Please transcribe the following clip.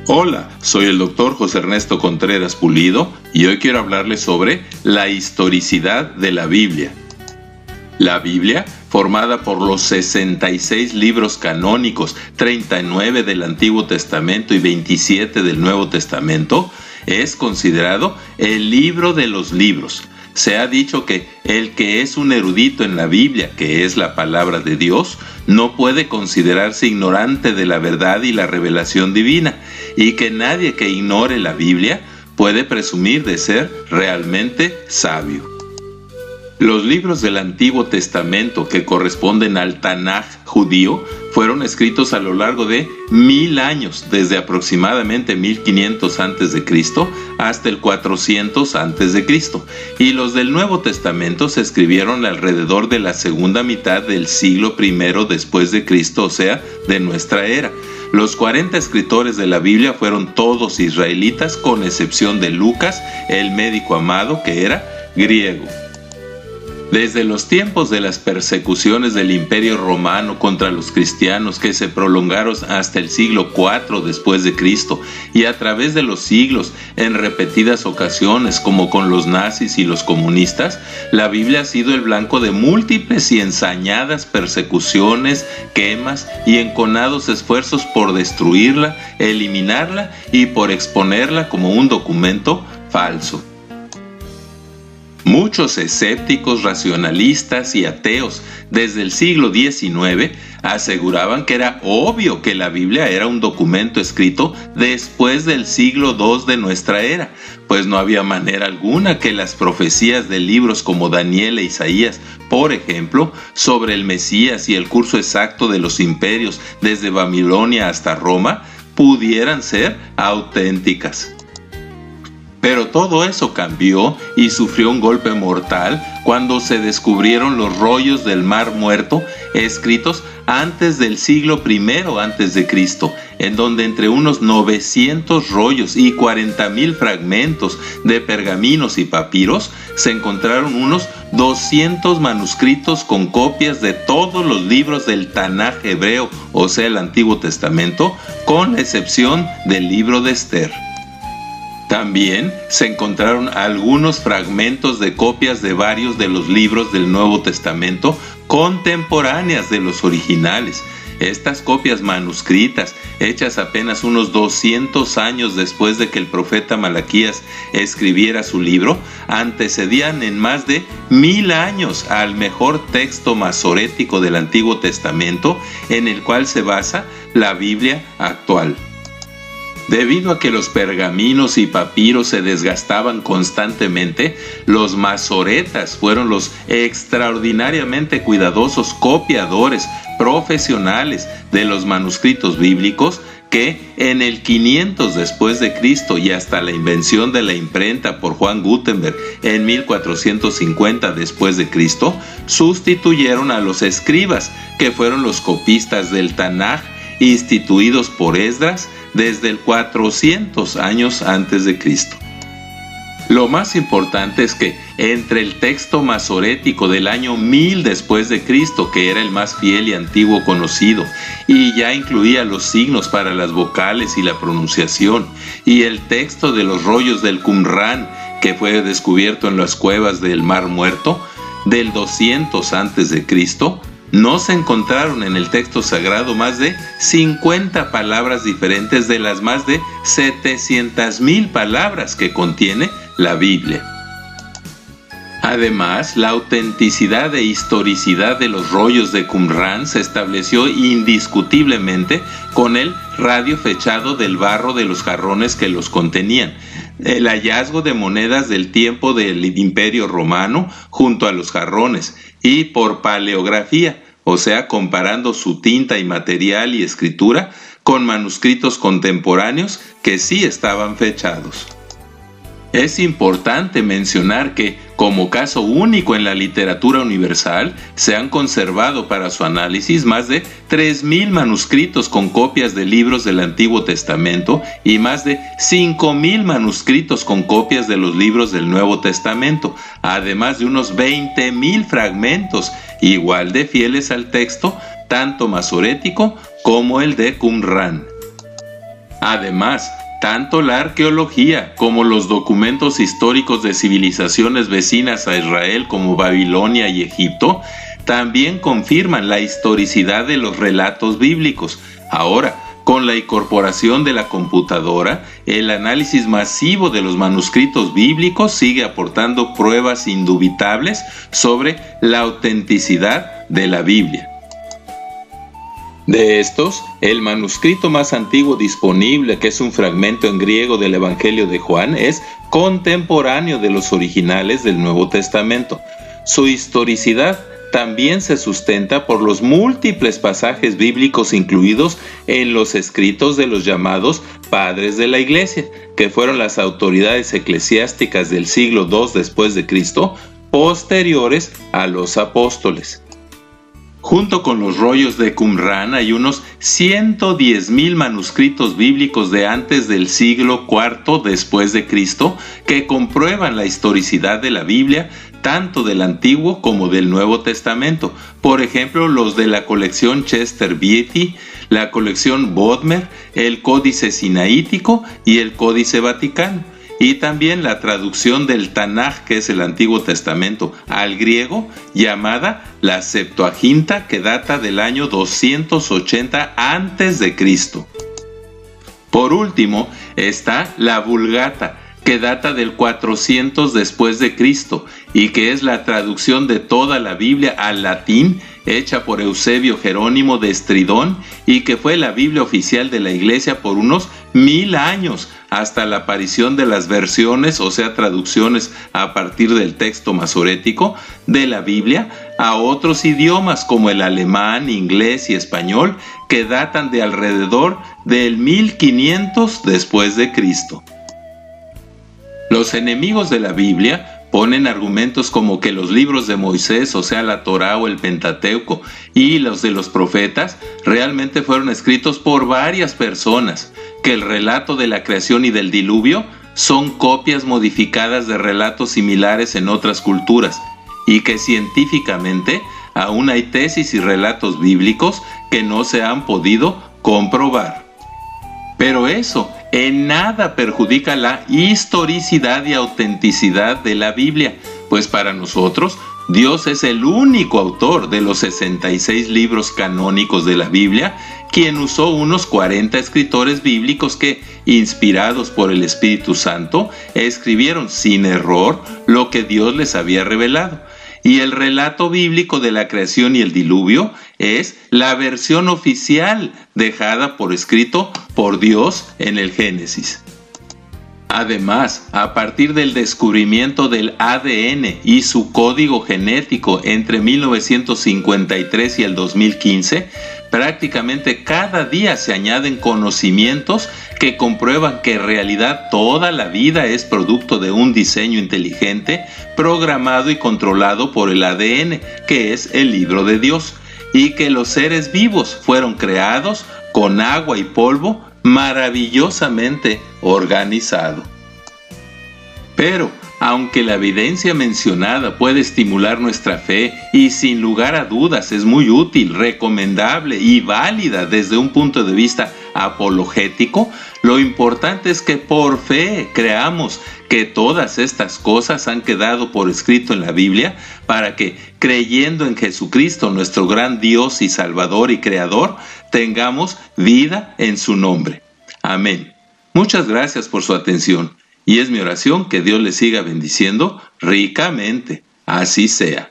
Hola, soy el doctor José Ernesto Contreras Pulido y hoy quiero hablarles sobre la historicidad de la Biblia. La Biblia, formada por los 66 libros canónicos, 39 del Antiguo Testamento y 27 del Nuevo Testamento, es considerado el libro de los libros. Se ha dicho que el que es un erudito en la Biblia, que es la palabra de Dios, no puede considerarse ignorante de la verdad y la revelación divina, y que nadie que ignore la Biblia puede presumir de ser realmente sabio. Los libros del Antiguo Testamento que corresponden al Tanaj judío fueron escritos a lo largo de 1000 años, desde aproximadamente 1500 a.C. hasta el 400 a.C. Y los del Nuevo Testamento se escribieron alrededor de la segunda mitad del siglo I después de Cristo, o sea, de nuestra era. Los 40 escritores de la Biblia fueron todos israelitas, con excepción de Lucas, el médico amado, que era griego. Desde los tiempos de las persecuciones del Imperio Romano contra los cristianos, que se prolongaron hasta el siglo IV después de Cristo, y a través de los siglos, en repetidas ocasiones, como con los nazis y los comunistas, la Biblia ha sido el blanco de múltiples y ensañadas persecuciones, quemas y enconados esfuerzos por destruirla, eliminarla y por exponerla como un documento falso. Muchos escépticos, racionalistas y ateos desde el siglo XIX aseguraban que era obvio que la Biblia era un documento escrito después del siglo II de nuestra era, pues no había manera alguna que las profecías de libros como Daniel e Isaías, por ejemplo, sobre el Mesías y el curso exacto de los imperios desde Babilonia hasta Roma, pudieran ser auténticas. Pero todo eso cambió y sufrió un golpe mortal cuando se descubrieron los rollos del Mar Muerto escritos antes del siglo I a.C., en donde entre unos 900 rollos y 40,000 fragmentos de pergaminos y papiros se encontraron unos 200 manuscritos con copias de todos los libros del Tanaj hebreo, o sea, el Antiguo Testamento, con excepción del libro de Esther. También se encontraron algunos fragmentos de copias de varios de los libros del Nuevo Testamento contemporáneas de los originales. Estas copias manuscritas, hechas apenas unos 200 años después de que el profeta Malaquías escribiera su libro, antecedían en más de 1000 años al mejor texto masorético del Antiguo Testamento, en el cual se basa la Biblia actual. Debido a que los pergaminos y papiros se desgastaban constantemente, los masoretas fueron los extraordinariamente cuidadosos copiadores profesionales de los manuscritos bíblicos que en el 500 después de Cristo y hasta la invención de la imprenta por Juan Gutenberg en 1450 después de Cristo, sustituyeron a los escribas, que fueron los copistas del Tanaj, instituidos por Esdras desde el 400 años antes de Cristo. Lo más importante es que entre el texto masorético del año 1000 después de Cristo, que era el más fiel y antiguo conocido, y ya incluía los signos para las vocales y la pronunciación, y el texto de los rollos del Qumrán, que fue descubierto en las cuevas del Mar Muerto, del 200 antes de Cristo, no se encontraron en el texto sagrado más de 50 palabras diferentes de las más de 700,000 palabras que contiene la Biblia. Además, la autenticidad e historicidad de los rollos de Qumrán se estableció indiscutiblemente con el radiofechado del barro de los jarrones que los contenían, el hallazgo de monedas del tiempo del Imperio Romano junto a los jarrones, y por paleografía, o sea, comparando su tinta y material y escritura con manuscritos contemporáneos que sí estaban fechados. Es importante mencionar que, como caso único en la literatura universal, se han conservado para su análisis más de 3,000 manuscritos con copias de libros del Antiguo Testamento y más de 5,000 manuscritos con copias de los libros del Nuevo Testamento, además de unos 20,000 fragmentos igual de fieles al texto, tanto masorético como el de Qumrán. Además, tanto la arqueología como los documentos históricos de civilizaciones vecinas a Israel como Babilonia y Egipto también confirman la historicidad de los relatos bíblicos. Ahora, con la incorporación de la computadora, el análisis masivo de los manuscritos bíblicos sigue aportando pruebas indubitables sobre la autenticidad de la Biblia. De estos, el manuscrito más antiguo disponible, que es un fragmento en griego del Evangelio de Juan, es contemporáneo de los originales del Nuevo Testamento. Su historicidad también se sustenta por los múltiples pasajes bíblicos incluidos en los escritos de los llamados padres de la Iglesia, que fueron las autoridades eclesiásticas del siglo II después de Cristo, posteriores a los apóstoles. Junto con los rollos de Qumrán hay unos 110,000 manuscritos bíblicos de antes del siglo IV después de Cristo que comprueban la historicidad de la Biblia, tanto del Antiguo como del Nuevo Testamento. Por ejemplo, los de la colección Chester Beatty, la colección Bodmer, el Códice Sinaítico y el Códice Vaticano. Y también la traducción del Tanaj, que es el Antiguo Testamento, al griego, llamada la Septuaginta, que data del año 280 a.C. Por último, está la Vulgata, que data del 400 después de Cristo y que es la traducción de toda la Biblia al latín, hecha por Eusebio Jerónimo de Estridón y que fue la Biblia oficial de la Iglesia por unos 1000 años, hasta la aparición de las versiones, o sea, traducciones a partir del texto masorético de la Biblia a otros idiomas como el alemán, inglés y español, que datan de alrededor del 1500 después de Cristo. Los enemigos de la Biblia ponen argumentos como que los libros de Moisés, o sea, la Torá o el Pentateuco, y los de los profetas, realmente fueron escritos por varias personas, que el relato de la creación y del diluvio son copias modificadas de relatos similares en otras culturas, y que científicamente aún hay tesis y relatos bíblicos que no se han podido comprobar. Pero eso en nada perjudica la historicidad y autenticidad de la Biblia, pues para nosotros Dios es el único autor de los 66 libros canónicos de la Biblia, quien usó unos 40 escritores bíblicos que, inspirados por el Espíritu Santo, escribieron sin error lo que Dios les había revelado. Y el relato bíblico de la creación y el diluvio es la versión oficial dejada por escrito por Dios en el Génesis. Además, a partir del descubrimiento del ADN y su código genético entre 1953 y el 2015, prácticamente cada día se añaden conocimientos que comprueban que en realidad toda la vida es producto de un diseño inteligente, programado y controlado por el ADN, que es el libro de Dios, y que los seres vivos fueron creados con agua y polvo maravillosamente organizado. Pero, aunque la evidencia mencionada puede estimular nuestra fe y sin lugar a dudas es muy útil, recomendable y válida desde un punto de vista apologético, lo importante es que por fe creamos que todas estas cosas han quedado por escrito en la Biblia para que, creyendo en Jesucristo, nuestro gran Dios y Salvador y Creador, tengamos vida en su nombre. Amén. Muchas gracias por su atención. Y es mi oración que Dios les siga bendiciendo ricamente. Así sea.